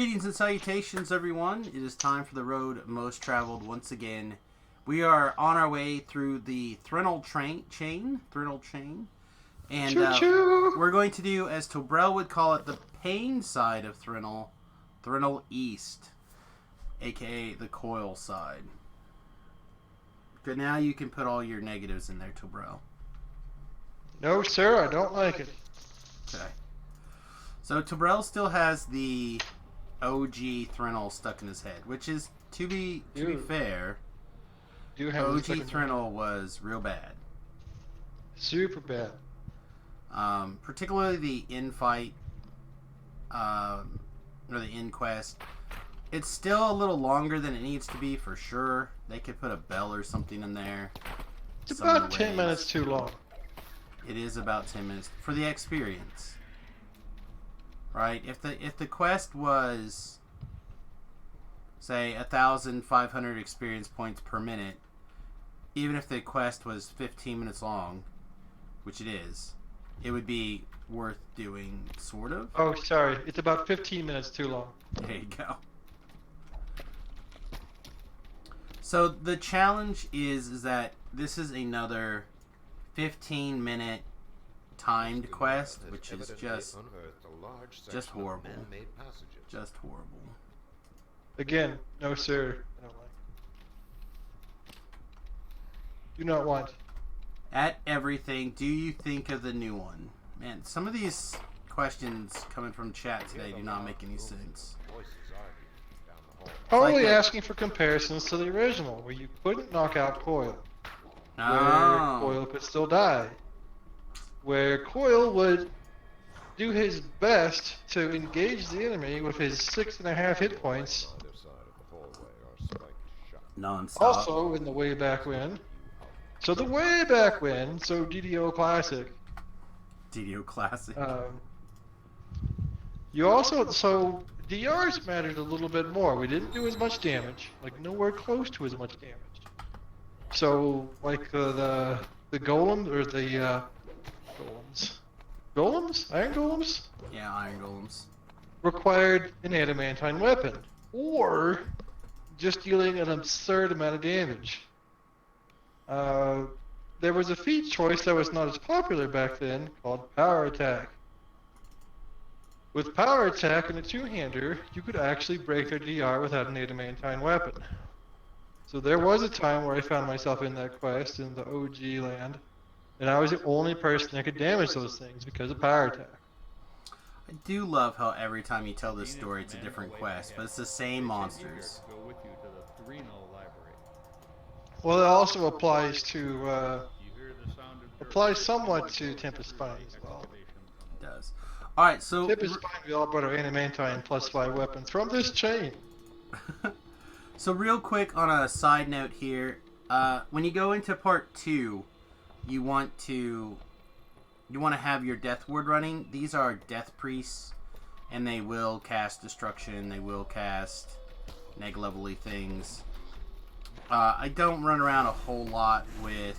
Greetings and salutations, everyone. It is time for the road most traveled once again. We are on our way through the Threnal chain, and Choo choo! we're going to do, as Tobrel would call it, the pain side of Threnal East, aka the coil side. But now you can put all your negatives in there, Tobrel. No, sir, I don't like it. Okay. So Tobrel still has the OG Threnal stuck in his head, which is, to be fair, OG Threnal was real bad. Super bad. Particularly the in-fight, or the in-quest. It's still a little longer than it needs to be, for sure. They could put a bell or something in there. It's about 10 minutes too long. It is about 10 minutes for the experience. Right? If the quest was, say, 1,500 experience points per minute, even if the quest was 15 minutes long, which it is, it would be worth doing, sort of. Oh, sorry. It's about 15 minutes too long. There you go. So the challenge is that this is another 15-minute timed quest, which is just horrible. Just horrible. Again, no, sir. I don't like it. Do not want. At everything, do you think of the new one? Man, some of these questions coming from chat today do not make any sense. Only asking for comparisons to the original, where you couldn't knock out Coil. Oh. Where Coil could still die. Where Coil would do his best to engage the enemy with his 6.5 hit points. Non-stop. Also, in the way back when. So the way back when, so DDO Classic. DDO Classic. You also, so DRs mattered a little bit more. We didn't do as much damage, like nowhere close to as much damage. So, like the golem, or the golems? Iron golems? Yeah, iron golems. Required an adamantine weapon, or just dealing an absurd amount of damage. There was a feat choice that was not as popular back then called Power Attack. With Power Attack and a two-hander, you could actually break their DR without an adamantine weapon. So there was a time where I found myself in that quest in the OG land, and I was the only person that could damage those things because of Power Attack. I do love how every time you tell this story, it's a different quest, but it's the same monsters. Well, it also applies to, applies somewhat to Tempest Spine as well. It does. Alright, so... Tempest Spine, we all brought our adamantine +5 weapons from this chain. So real quick on a side note here, when you go into part 2, you want to have your Death Ward running. These are Death Priests, and they will cast Destruction, they will cast neg-level-y things. I don't run around a whole lot with...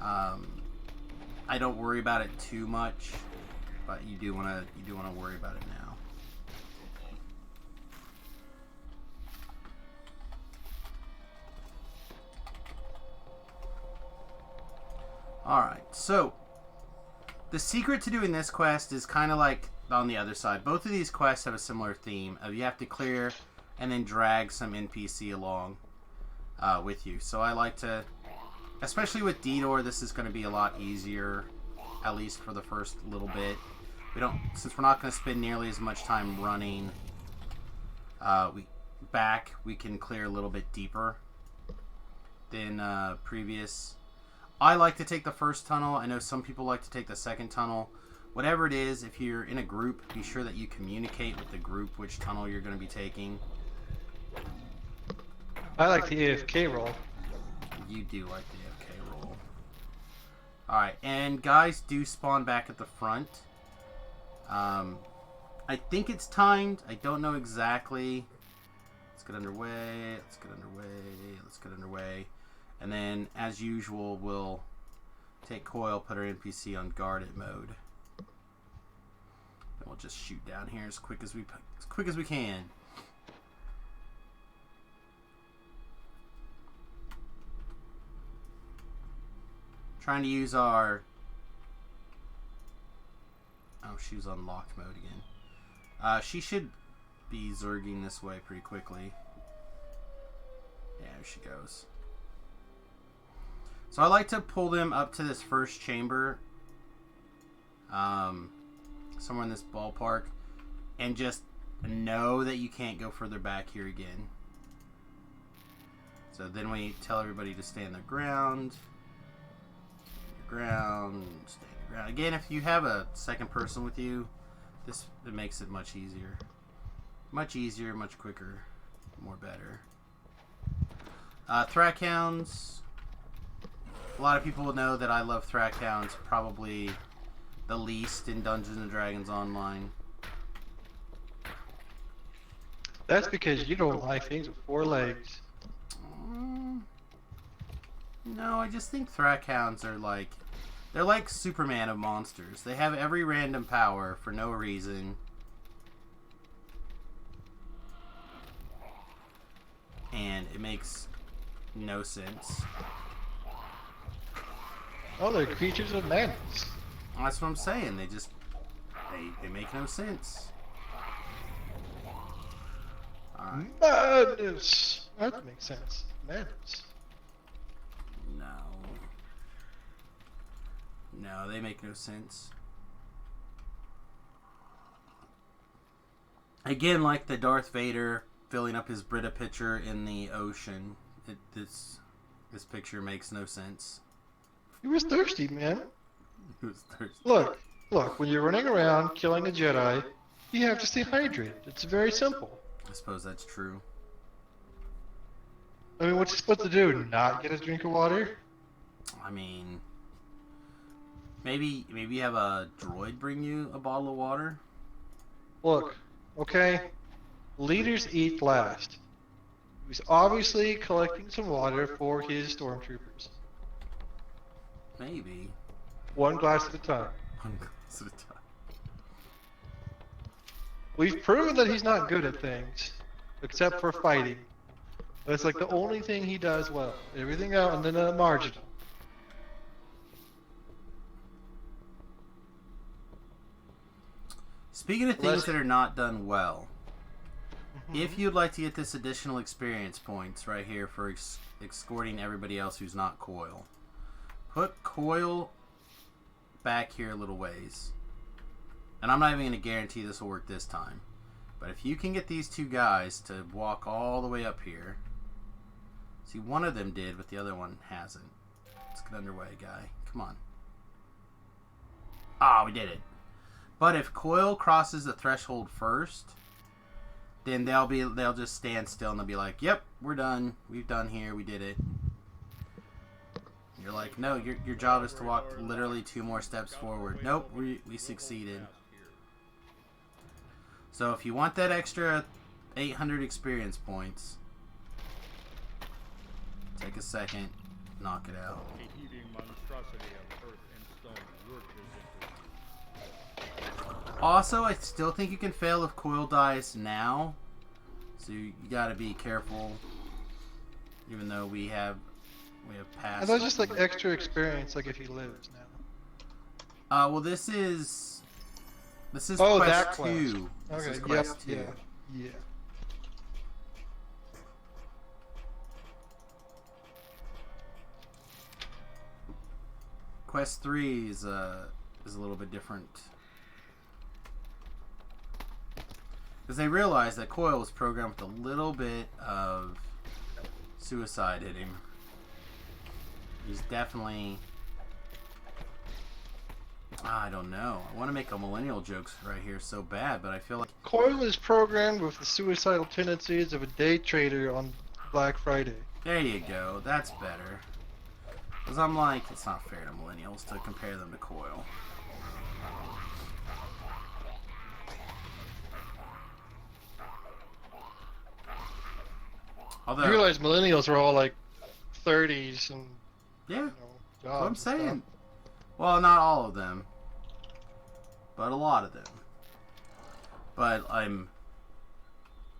I don't worry about it too much, but you do want to worry about it now. Alright, so the secret to doing this quest is kind of like on the other side. Both of these quests have a similar theme of you have to clear and then drag some NPC along with you. So I like to, especially with Didor, this is going to be a lot easier, at least for the first little bit. Since we're not going to spend nearly as much time running we can clear a little bit deeper than previous. I like to take the first tunnel. I know some people like to take the second tunnel. Whatever it is, if you're in a group, be sure that you communicate with the group which tunnel you're going to be taking. I like the AFK roll. You do like the AFK roll. Alright, and guys do spawn back at the front. I think it's timed. I don't know exactly. Let's get underway. Let's get underway. Let's get underway. And then, as usual, we'll take Coil, put our NPC on guarded mode. We'll just shoot down here as quick as we can. Trying to use our... Oh, she was on locked mode again. She should be zerging this way pretty quickly. Yeah, there she goes. So I like to pull them up to this first chamber. Somewhere in this ballpark. And just know that you can't go further back here again. So then we tell everybody to stay on their ground. Stay on your ground. Again, if you have a second person with you, it makes it much easier. Much easier, much quicker, more better. Thrackhounds. A lot of people will know that I love Thrackhounds, probably the least in Dungeons and Dragons Online. That's because you don't like things with 4 legs. No, I just think Thrackhounds are like... They're like Superman of monsters. They have every random power for no reason. And it makes no sense. Oh, they're creatures of madness. That's what I'm saying. They just... They make no sense. Alright. Madness! That makes sense. Madness. No, they make no sense. Again, like the Darth Vader filling up his Brita pitcher in the ocean. This picture makes no sense. He was thirsty, man. He was thirsty. Look, when you're running around killing a Jedi, you have to stay hydrated. It's very simple. I suppose that's true. I mean, what's he supposed to do? Not get a drink of water? I mean... Maybe have a droid bring you a bottle of water? Look, okay? Leaders eat last. He's obviously collecting some water for his stormtroopers. Maybe. One glass at a time. One glass at a time. We've proven that he's not good at things, except for fighting. That's like the only thing he does well. Everything else, and then marginal. Speaking of things that are not done well, if you'd like to get this additional experience points right here for escorting everybody else who's not Coil, put Coil back here a little ways. And I'm not even going to guarantee this will work this time. But if you can get these two guys to walk all the way up here. See, one of them did, but the other one hasn't. Let's get underway, guy. Come on. Ah, we did it. But if Coil crosses the threshold first, then they'll just stand still and they'll be like, "Yep, we're done. We've done here. We did it." You're like, "No, your job is to walk literally 2 more steps forward." Nope, we succeeded. So if you want that extra 800 experience points, take a second, knock it out. Also, I still think you can fail if Coil dies now. So you gotta be careful. Even though we have passed. And that's just like extra experience, like if he lives now. Well, this is quest that 2. Quest. This is Okay, quest 2. Yeah. Quest 3 is a little bit different. Because they realized that Coil was programmed with a little bit of suicide in him. He's definitely... I don't know. I want to make a millennial jokes right here so bad, but I feel like... Coil is programmed with the suicidal tendencies of a day trader on Black Friday. There you go. That's better. Because I'm like, it's not fair to millennials to compare them to Coil. Although, You realize millennials are all like 30s and yeah, jobs that's what I'm and saying. stuff. Well, not all of them, but a lot of them. But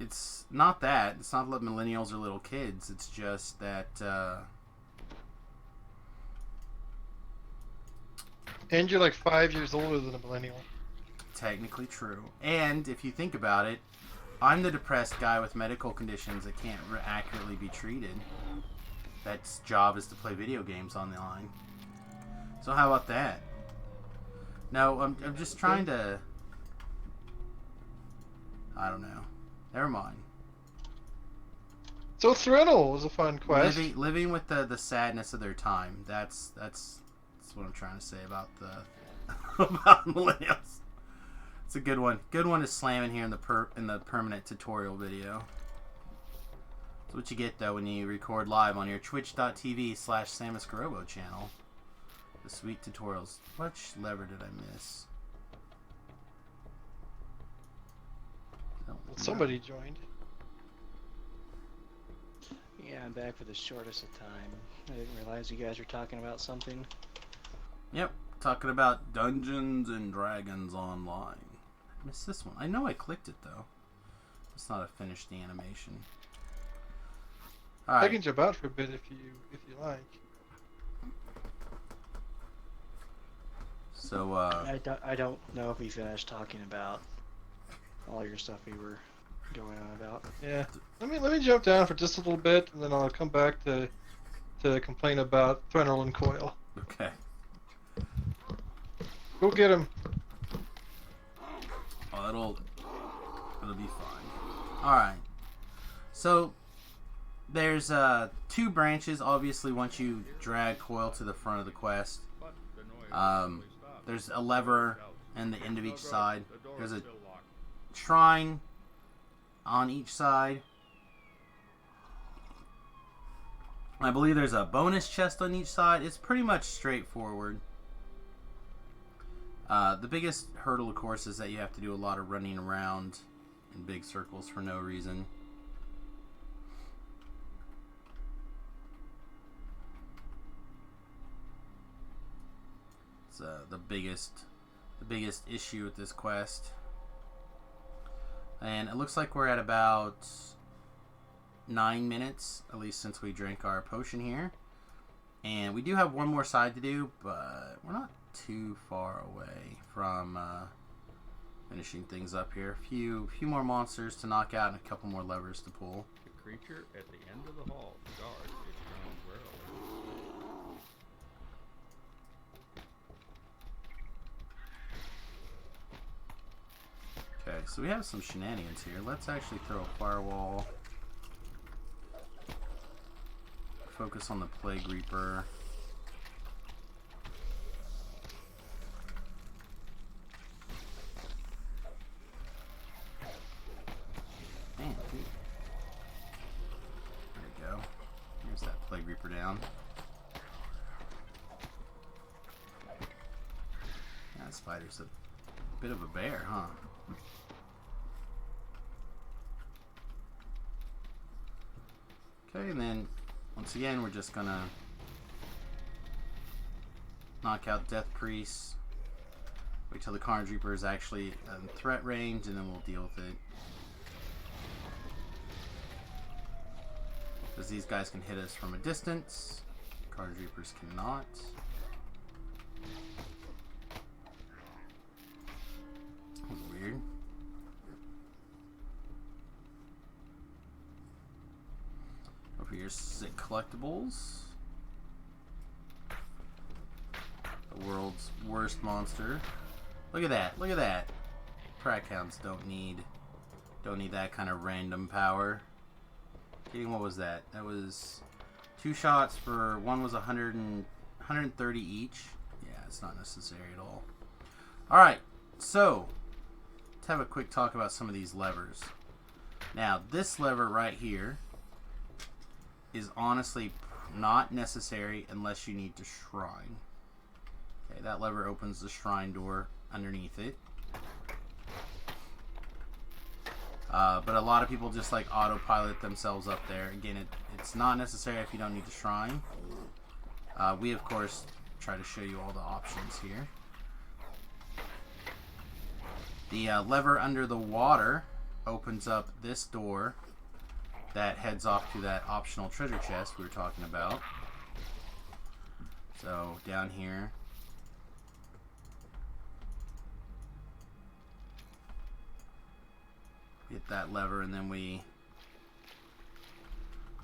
it's not that. It's not that millennials are little kids. It's just that And you're like 5 years older than a millennial. technically true. And if you think about it, I'm the depressed guy with medical conditions that can't accurately be treated. That's job is to play video games online. So how about that? No, I'm just trying to... I don't know. Never mind. So Threnal was a fun quest. Living with the sadness of their time. That's what I'm trying to say about the about millennials. It's a good one. Good one to slam in here in the permanent tutorial video. That's what you get though when you record live on your twitch.tv/SamusGarobo channel. The sweet tutorials. Which lever did I miss? Well, somebody joined. Yeah, I'm back for the shortest of time. I didn't realize you guys were talking about something. Yep, talking about Dungeons and Dragons Online. I missed this one. I know I clicked it though. It's not a finished animation. All right. I can jump out for a bit if you like. So I don't know if we finished talking about all your stuff we were going on about. Yeah. Let me jump down for just a little bit, and then I'll come back to complain about Threnal and Coil. okay. Go get him. Oh, it'll be fine. All right. So there's 2 branches. Obviously, once you drag Coil to the front of the quest, there's a lever in the end of each side. There's a shrine on each side. I believe there's a bonus chest on each side. It's pretty much straightforward. The biggest hurdle, of course, is that you have to do a lot of running around in big circles for no reason. It's the biggest issue with this quest. And it looks like we're at about 9 minutes, at least since we drank our potion here. And we do have one more side to do, but we're not too far away from finishing things up here. A few more monsters to knock out and a couple more levers to pull. The creature at the end of the hall guards its ground warily. Okay, so we have some shenanigans here. Let's actually throw a firewall. Focus on the Plague Reaper. Man, dude. There we go. Here's that Plague Reaper down. Yeah, that spider's a bit of a bear, huh? Okay, and then once again we're just gonna knock out Death Priest. Wait till the Carnage Reaper is actually in threat range, and then we'll deal with it. Because these guys can hit us from a distance. Carnage Reapers cannot. That was weird. Over here, sick collectibles. The world's worst monster. Look at that! Look at that! Crackhounds don't need that kind of random power. Kidding, what was that? That was 2 shots for one was 130 each. Yeah, it's not necessary at all. Alright, so let's have a quick talk about some of these levers. Now, this lever right here is honestly not necessary unless you need to shrine. Okay, that lever opens the shrine door underneath it. But a lot of people just like autopilot themselves up there. Again, it's not necessary if you don't need to shrine. We of course try to show you all the options here. The lever under the water opens up this door that heads off to that optional treasure chest we were talking about. So down here, hit that lever, and then we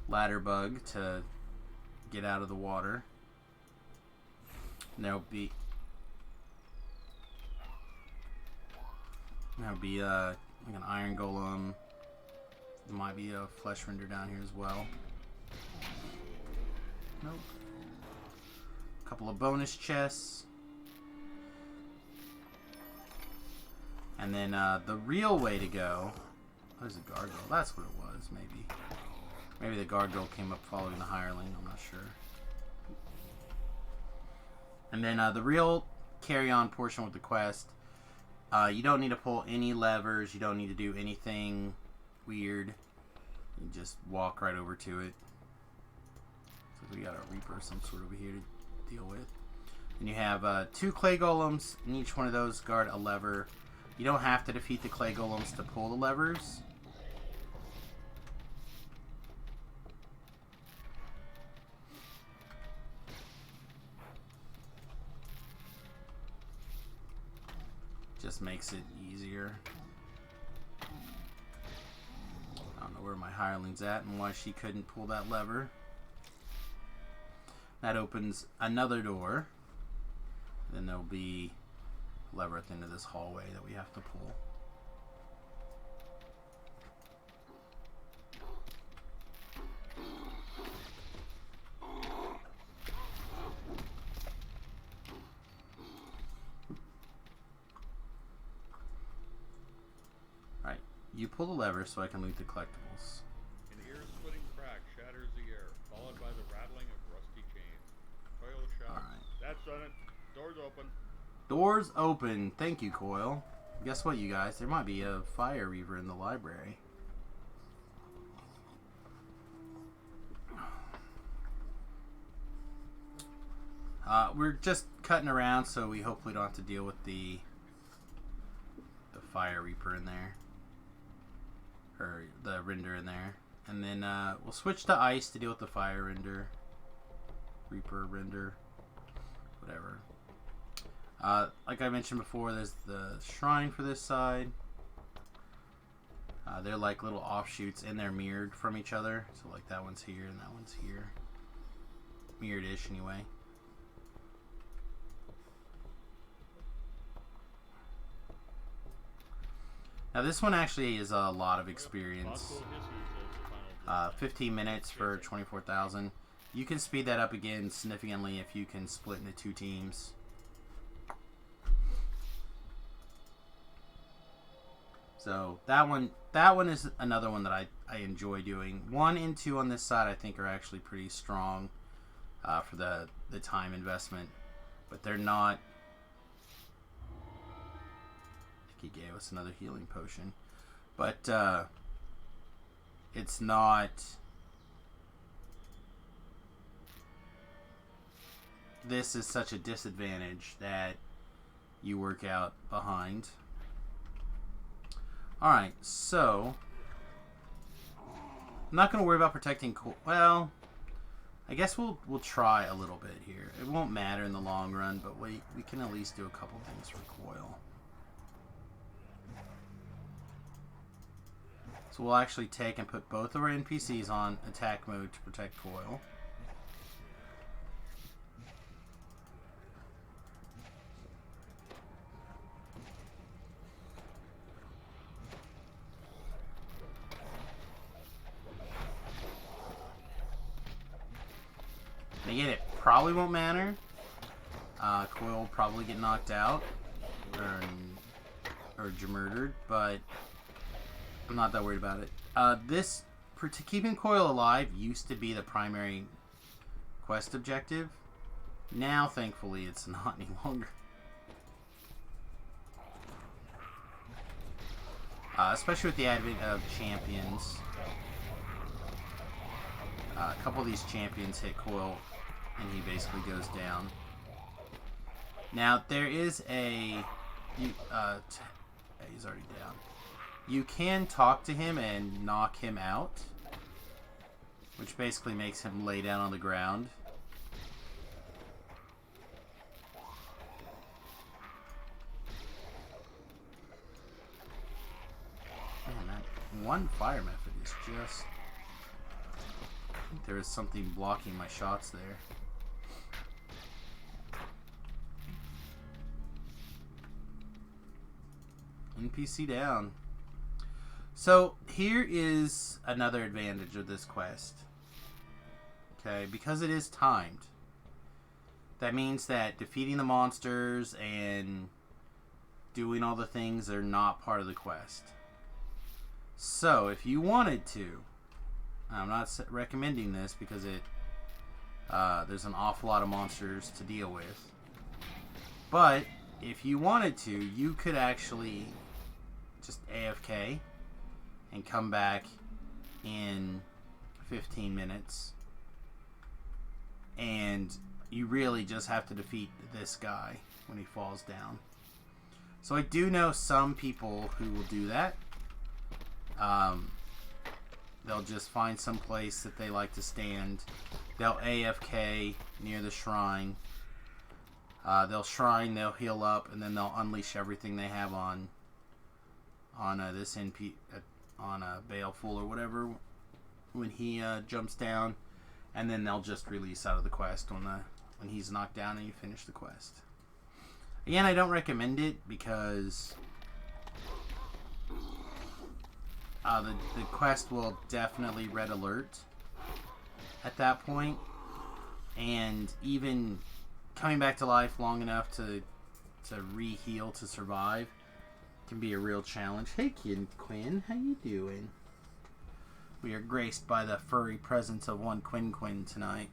ladder bug to get out of the water. And there'll be like an iron golem. There might be a flesh render down here as well. Nope. A couple of bonus chests. And then the real way to go. There's a gargoyle. That's what it was, maybe. Maybe the gargoyle came up following the hireling. I'm not sure. And then the real carry-on portion with the quest. You don't need to pull any levers. You don't need to do anything weird. You just walk right over to it. So we got a Reaper of some sort over here to deal with. And you have 2 clay golems, and each one of those guard a lever. You don't have to defeat the clay golems to pull the levers. Just makes it easier. I don't know where my hireling's at and why she couldn't pull that lever. That opens another door. Then there'll be a lever at the end of this hallway that we have to pull. Alright, you pull the lever so I can loot the collectibles. An ear-splitting crack shatters the air, followed by the rattling of rusty chains. Coil shouts. Alright. That's done it. Doors open. Doors open. Thank you, Coil. Guess what, you guys? There might be a fire reaver in the library. We're just cutting around, so we hopefully don't have to deal with the fire reaper in there. Or the render in there. And then we'll switch to ice to deal with the fire render. Reaper render. Whatever. Like I mentioned before, there's the shrine for this side. They're like little offshoots, and they're mirrored from each other. So like that one's here and that one's here. Mirrored-ish anyway. Now this one actually is a lot of experience. 15 minutes for 24,000. You can speed that up again significantly if you can split into 2 teams. So that one is another one that I enjoy doing. 1 and 2 on this side I think are actually pretty strong for the time investment, but they're not. I think he gave us another healing potion, but it's not. This is such a disadvantage that you work out behind. Alright, so I'm not going to worry about protecting well, I guess we'll try a little bit here. It won't matter in the long run, but we can at least do a couple things for Coil. So we'll actually take and put both of our NPCs on attack mode to protect Coil. And again, it probably won't matter. Coil will probably get knocked out or murdered, but I'm not that worried about it. Keeping Coil alive used to be the primary quest objective. Now, thankfully, it's not any longer. Especially with the advent of champions. A couple of these champions hit Coil, and he basically goes down. Now, there is a Yeah, he's already down. You can talk to him and knock him out, which basically makes him lay down on the ground. Man, that one fire method is just... I think there is something blocking my shots there. NPC down. So here is another advantage of this quest. Okay, because it is timed. That means that defeating the monsters and doing all the things are not part of the quest. So if you wanted to, I'm not recommending this because there's an awful lot of monsters to deal with. But if you wanted to, you could actually just AFK and come back in 15 minutes. And you really just have to defeat this guy when he falls down. So I do know some people who will do that. They'll just find some place that they like to stand. They'll AFK near the shrine. They'll heal up, and then they'll unleash everything they have on this NP on Baleful or whatever when he jumps down, and then they'll just release out of the quest when he's knocked down and you finish the quest. Again, I don't recommend it because the quest will definitely red alert at that point, and even coming back to life long enough to re-heal to survive can be a real challenge. Hey kid Quinn, how you doing? We are graced by the furry presence of one Quinn tonight.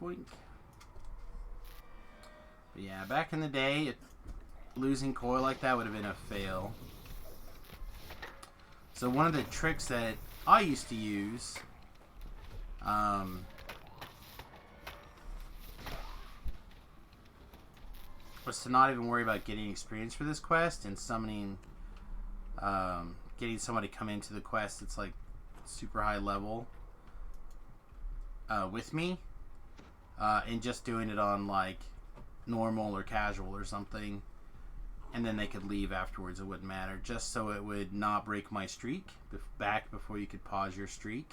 Boink. But yeah, back in the day, losing coil like that would have been a fail. So one of the tricks that I used to use was to not even worry about getting experience for this quest and summoning, getting somebody to come into the quest that's like super high level with me. And just doing it on like normal or casual or something, and then they could leave afterwards. It wouldn't matter, just so it would not break my streak back before you could pause your streak.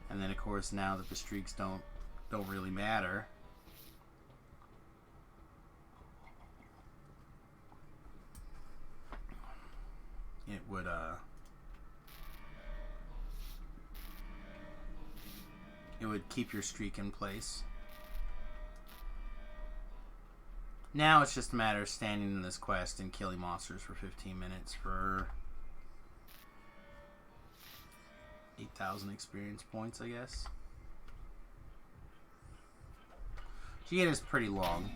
And then of course now that the streaks don't really matter, it would keep your streak in place. Now it's just a matter of standing in this quest and killing monsters for 15 minutes for 8,000 experience points, I guess. Which again is pretty long.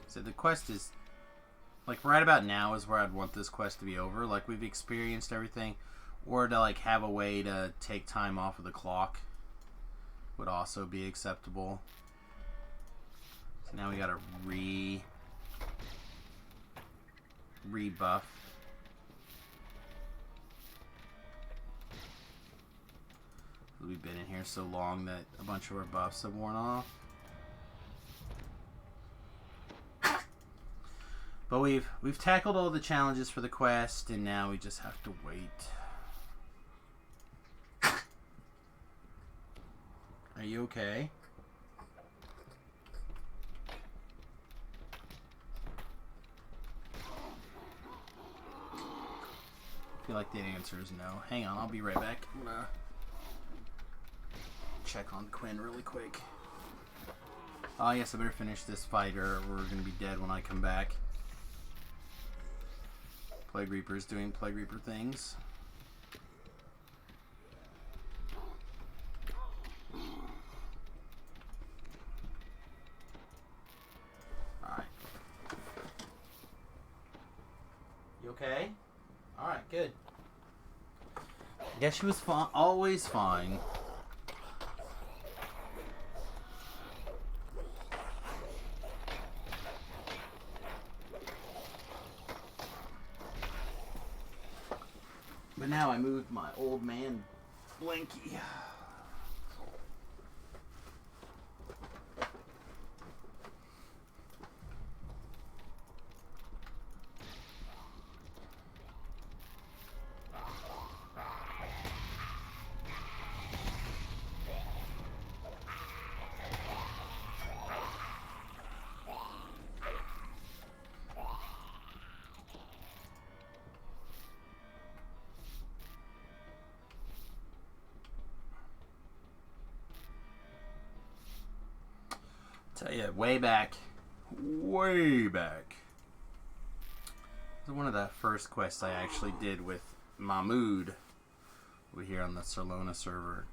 So the quest is, like, right about now is where I'd want this quest to be over. Like, we've experienced everything. Or to, like, have a way to take time off of the clock would also be acceptable. So now we gotta rebuff. We've been in here so long that a bunch of our buffs have worn off. But we've tackled all the challenges for the quest, and now we just have to wait. Are you okay? I feel like the answer is no. Hang on, I'll be right back. I'm gonna check on Quinn really quick. Oh, yes, I better finish this fight or we're going to be dead when I come back. Plague Reaper's doing Plague Reaper things. Alright. You okay? Alright, good. I guess she was always fine. But now I moved my old man Blinky. Tell you, way back. This is one of the first quests I actually did with Mahmood over here on the Sarlona server.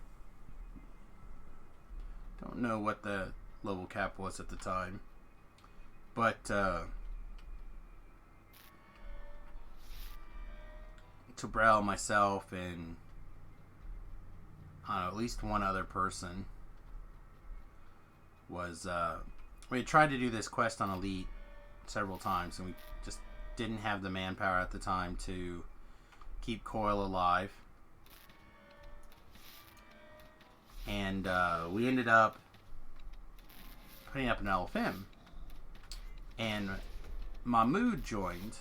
Don't know what the level cap was at the time, but Tobrel, myself, and I don't know, at least one other person was we tried to do this quest on Elite several times, and we just didn't have the manpower at the time to keep Coil alive. And we ended up putting up an LFM, and Mahmood joined,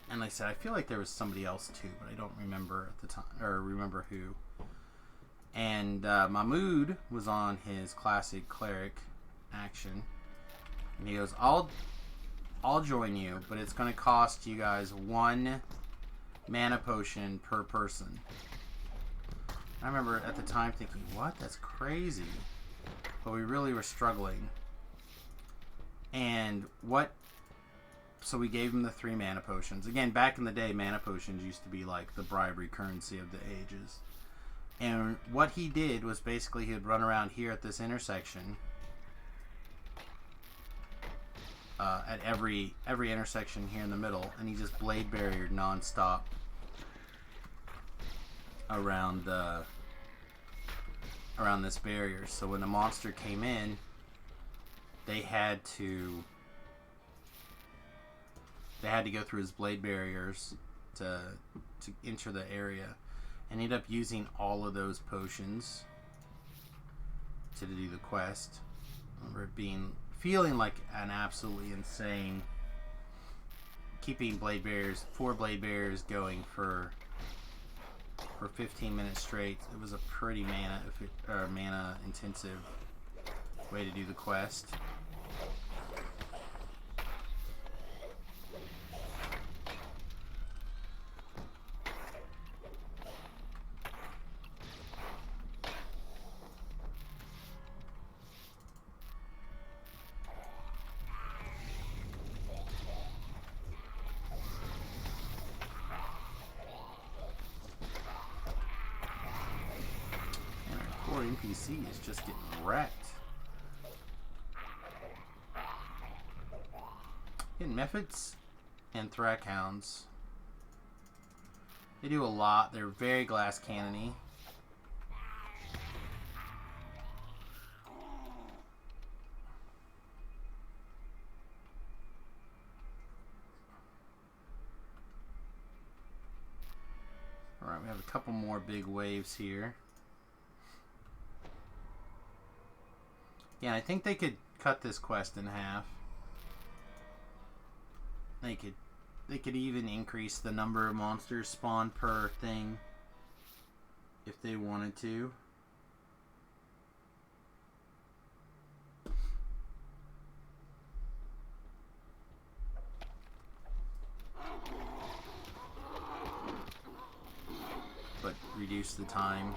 and like I said, I feel like there was somebody else too, but I don't remember at the time, or remember who. And Mahmood was on his classic cleric action, and he goes, I'll join you, but it's going to cost you guys 1 mana potion per person. I remember at the time thinking, what? That's crazy. But we really were struggling. And so we gave him the 3 mana potions. Again, back in the day, mana potions used to be like the bribery currency of the ages. And what he did was basically he would run around here at this intersection, at every intersection here in the middle, and he just blade barriered non-stop around this barrier. So when the monster came in, they had to go through his blade barriers to enter the area. And ended up using all of those potions to do the quest. I remember it feeling like an absolutely insane, keeping 4 blade barriers going for 15 minutes straight. It was a pretty mana intensive way to do the quest. NPC is just getting wrecked. Getting Mephits and Thrackhounds. They do a lot. They're very glass cannony. Alright, we have a couple more big waves here. Yeah, I think they could cut this quest in half. They could even increase the number of monsters spawned per thing if they wanted to. But reduce the time.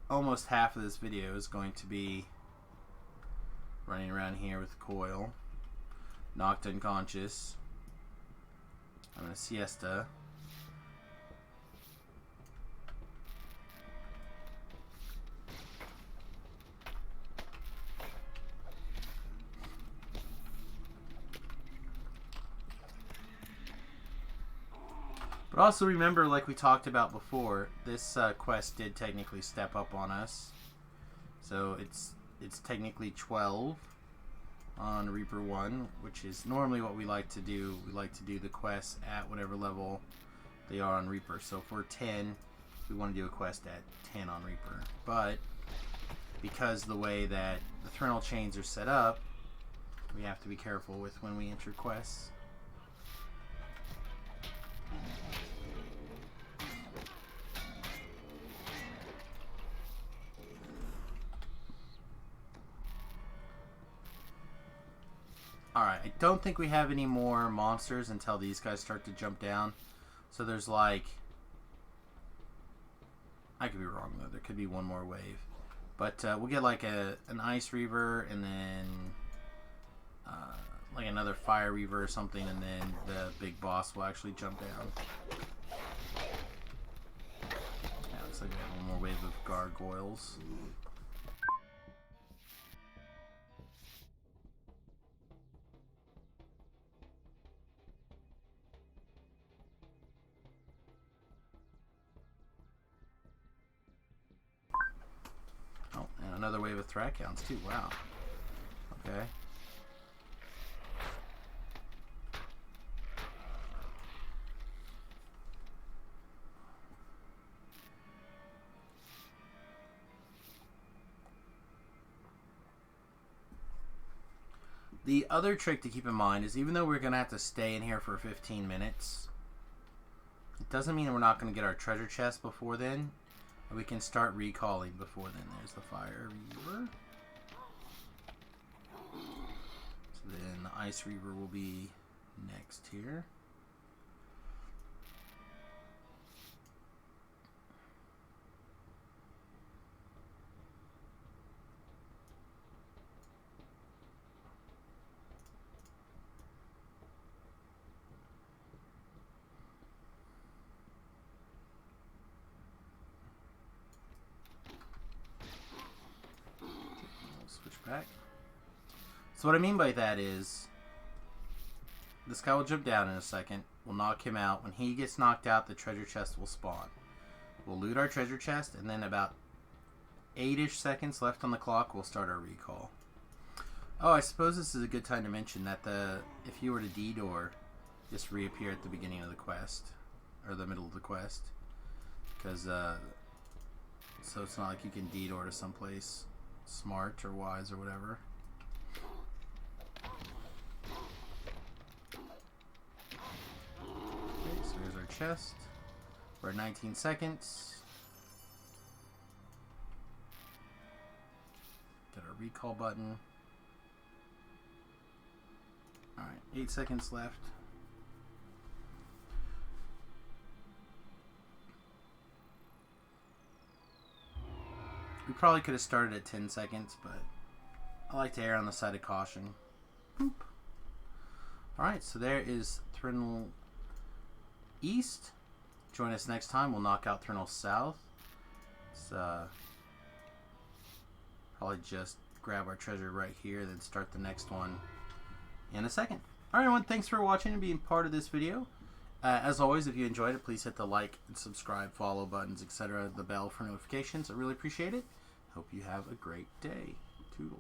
almost half of this video is going to be running around here with Coil, knocked unconscious. I'm gonna siesta. But also remember, like we talked about before, this quest did technically step up on us. So it's technically 12 on Reaper 1, which is normally what we like to do. We like to do the quests at whatever level they are on Reaper. So if we're 10, we want to do a quest at 10 on Reaper. But because the way that the Threnal chains are set up, we have to be careful with when we enter quests. Alright, I don't think we have any more monsters until these guys start to jump down. So there's like... I could be wrong though, there could be one more wave. But we'll get like an Ice Reaver and then like another Fire Reaver or something, and then the big boss will actually jump down. Yeah, looks like we have one more wave of gargoyles. Oh, and another wave of Thrackhounds too. Wow. Okay. The other trick to keep in mind is, even though we're going to have to stay in here for 15 minutes, it doesn't mean we're not going to get our treasure chest before then. And we can start recalling before then. There's the Fire Reaver. So then the Ice Reaver will be next here. Switch back. So what I mean by that is, this guy will jump down in a second. We'll knock him out. When he gets knocked out, the treasure chest will spawn. We'll loot our treasure chest, and then about 8-ish seconds left on the clock, we'll start our recall. Oh, I suppose this is a good time to mention that if you were to D-door, just reappear at the beginning of the quest, or the middle of the quest, because so it's not like you can D-door to someplace smart or wise or whatever. Okay, so here's our chest. We're at 19 seconds. Get our recall button. Alright, 8 seconds left. We probably could have started at 10 seconds, but I like to err on the side of caution. Boop. Alright, so there is Threnal East. Join us next time. We'll knock out Threnal South. Let's probably just grab our treasure right here, then start the next one in a second. Alright everyone, thanks for watching and being part of this video. As always, if you enjoyed it, please hit the like and subscribe, follow buttons, etc. The bell for notifications. I really appreciate it. Hope you have a great day. Toodles.